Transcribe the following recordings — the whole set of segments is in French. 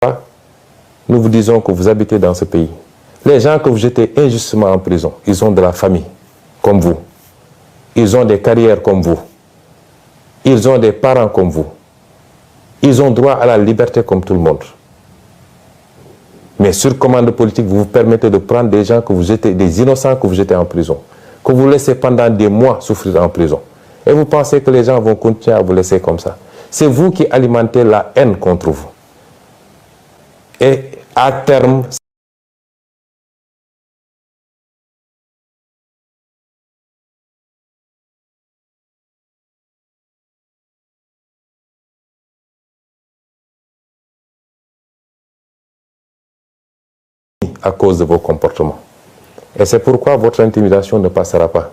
nous vous disons que vous habitez dans ce pays. Les gens que vous jetez injustement en prison, ils ont de la famille, comme vous. Ils ont des carrières comme vous. Ils ont des parents comme vous. Ils ont droit à la liberté comme tout le monde. Mais sur commande politique, vous vous permettez de prendre des gens que vous jetez, des innocents que vous jetez en prison, que vous laissez pendant des mois souffrir en prison. Et vous pensez que les gens vont continuer à vous laisser comme ça. C'est vous qui alimentez la haine contre vous. Et à terme, à cause de vos comportements. Et c'est pourquoi votre intimidation ne passera pas.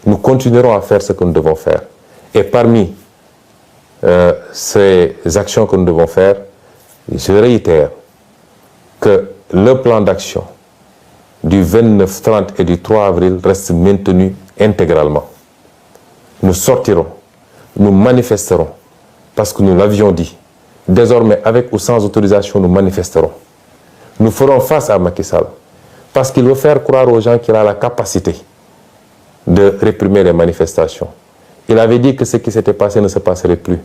Nous continuerons à faire ce que nous devons faire. Et parmi ces actions que nous devons faire, je réitère que le plan d'action du 29, 30 et du 3 avril reste maintenu intégralement. Nous sortirons, nous manifesterons, parce que nous l'avions dit. Désormais, avec ou sans autorisation, nous manifesterons. Nous ferons face à Macky Sall, parce qu'il veut faire croire aux gens qu'il a la capacité de réprimer les manifestations. Il avait dit que ce qui s'était passé ne se passerait plus.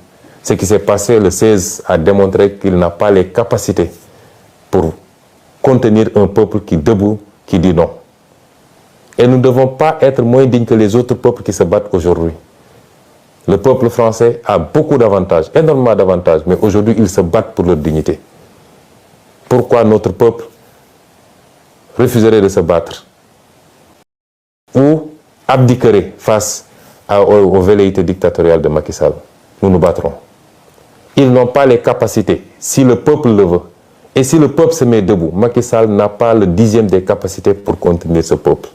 Ce qui s'est passé le 16 a démontré qu'il n'a pas les capacités pour contenir un peuple qui est debout, qui dit non. Et nous ne devons pas être moins dignes que les autres peuples qui se battent aujourd'hui. Le peuple français a beaucoup d'avantages, énormément d'avantages, mais aujourd'hui ils se battent pour leur dignité. Pourquoi notre peuple refuserait de se battre ou abdiquerait face aux velléités dictatoriales de Macky Sall? Nous nous battrons. Ils n'ont pas les capacités, si le peuple le veut. Et si le peuple se met debout, Macky Sall n'a pas le 10e des capacités pour contenir ce peuple.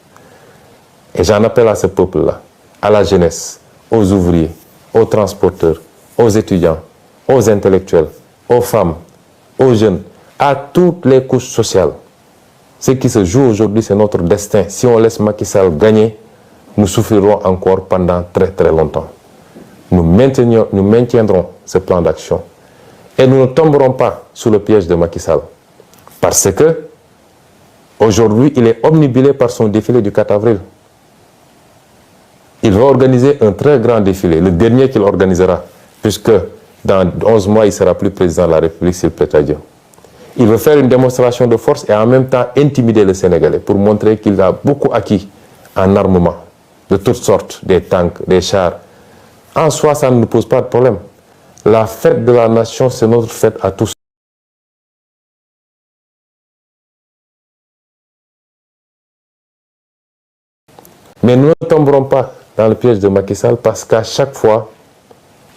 Et j'en appelle à ce peuple-là, à la jeunesse, aux ouvriers, aux transporteurs, aux étudiants, aux intellectuels, aux femmes, aux jeunes, à toutes les couches sociales. Ce qui se joue aujourd'hui, c'est notre destin. Si on laisse Macky Sall gagner, nous souffrirons encore pendant très très longtemps. Nous maintiendrons ce plan d'action. Et nous ne tomberons pas sous le piège de Macky Sall. Parce que, aujourd'hui, il est omnibulé par son défilé du 4 avril. Il va organiser un très grand défilé, le dernier qu'il organisera, puisque dans 11 mois, il ne sera plus président de la République s'il plaît à Dieu. Il veut faire une démonstration de force et en même temps intimider le Sénégalais pour montrer qu'il a beaucoup acquis en armement, de toutes sortes, des tanks, des chars. En soi, ça ne nous pose pas de problème. La fête de la nation, c'est notre fête à tous. Mais nous ne tomberons pas dans le piège de Macky Sall parce qu'à chaque fois,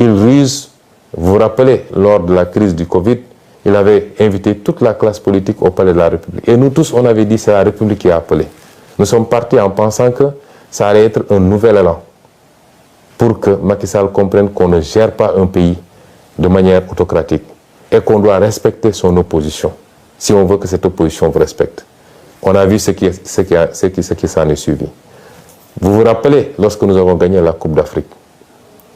il ruse. Vous vous rappelez, lors de la crise du Covid, il avait invité toute la classe politique au palais de la République. Et nous tous, on avait dit que c'est la République qui a appelé. Nous sommes partis en pensant que ça allait être un nouvel élan pour que Macky Sall comprenne qu'on ne gère pas un pays de manière autocratique et qu'on doit respecter son opposition, si on veut que cette opposition vous respecte. On a vu ce qui s'en est suivi. Vous vous rappelez, lorsque nous avons gagné la Coupe d'Afrique,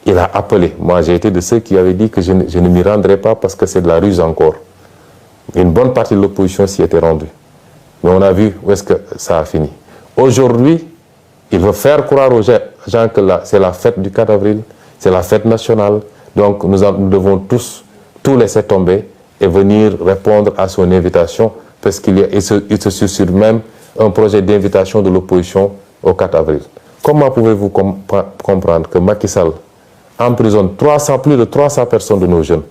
il a appelé. Moi, j'ai été de ceux qui avaient dit que je ne m'y rendrai pas parce que c'est de la ruse encore. Une bonne partie de l'opposition s'y était rendue. Mais on a vu où est-ce que ça a fini. Aujourd'hui, il veut faire croire aux gens que c'est la fête du 4 avril, c'est la fête nationale. Donc nous devons tous tout laisser tomber et venir répondre à son invitation parce qu'il se susurre même un projet d'invitation de l'opposition au 4 avril. Comment pouvez-vous comprendre que Macky Sall emprisonne plus de 300 personnes de nos jeunes,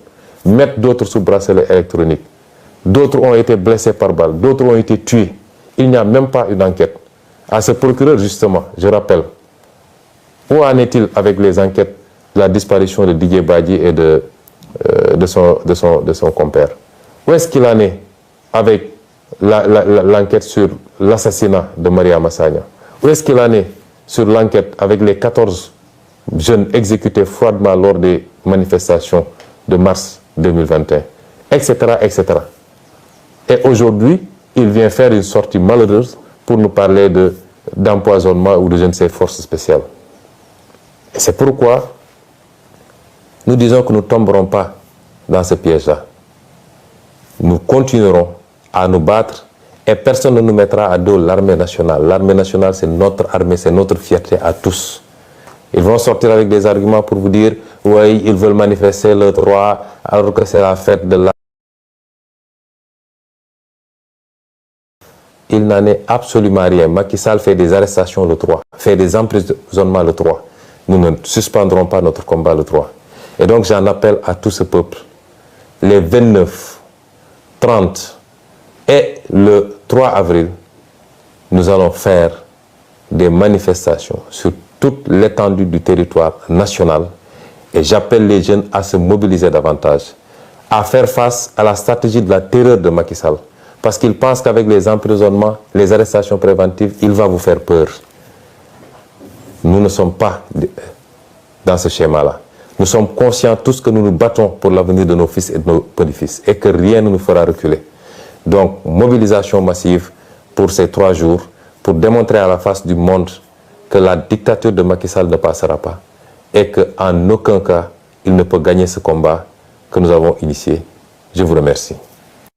mettent d'autres sous bracelet électronique, d'autres ont été blessés par balle, d'autres ont été tués. Il n'y a même pas une enquête. À ce procureur, justement, je rappelle, où en est-il avec les enquêtes de la disparition de Didier Badji et de son compère? Où est-ce qu'il en est avec l'enquête sur l'assassinat de Maria Massagna? Où est-ce qu'il en est sur l'enquête avec les 14 jeunes exécutés froidement lors des manifestations de mars 2021, etc., etc. Et aujourd'hui, il vient faire une sortie malheureuse pour nous parler d'empoisonnement ou de je ne sais forces spéciales. Et c'est pourquoi nous disons que nous ne tomberons pas dans ce piège-là. nous continuerons à nous battre et personne ne nous mettra à dos l'armée nationale. L'armée nationale, c'est notre armée, c'est notre fierté à tous. Ils vont sortir avec des arguments pour vous dire « oui, ils veulent manifester le droit alors que c'est la fête de la... » Il n'en est absolument rien. Macky Sall fait des arrestations le 3, fait des emprisonnements le 3. Nous ne suspendrons pas notre combat le 3. Et donc j'en appelle à tout ce peuple. Les 29, 30 et le 3 avril, nous allons faire des manifestations sur toute l'étendue du territoire national. Et j'appelle les jeunes à se mobiliser davantage, à faire face à la stratégie de la terreur de Macky Sall. Parce qu'il pense qu'avec les emprisonnements, les arrestations préventives, il va vous faire peur. Nous ne sommes pas dans ce schéma-là. Nous sommes conscients tous que nous nous battons pour l'avenir de nos fils et de nos petits-fils et que rien ne nous fera reculer. Donc, mobilisation massive pour ces 3 jours pour démontrer à la face du monde que la dictature de Macky Sall ne passera pas et qu'en aucun cas, il ne peut gagner ce combat que nous avons initié. Je vous remercie.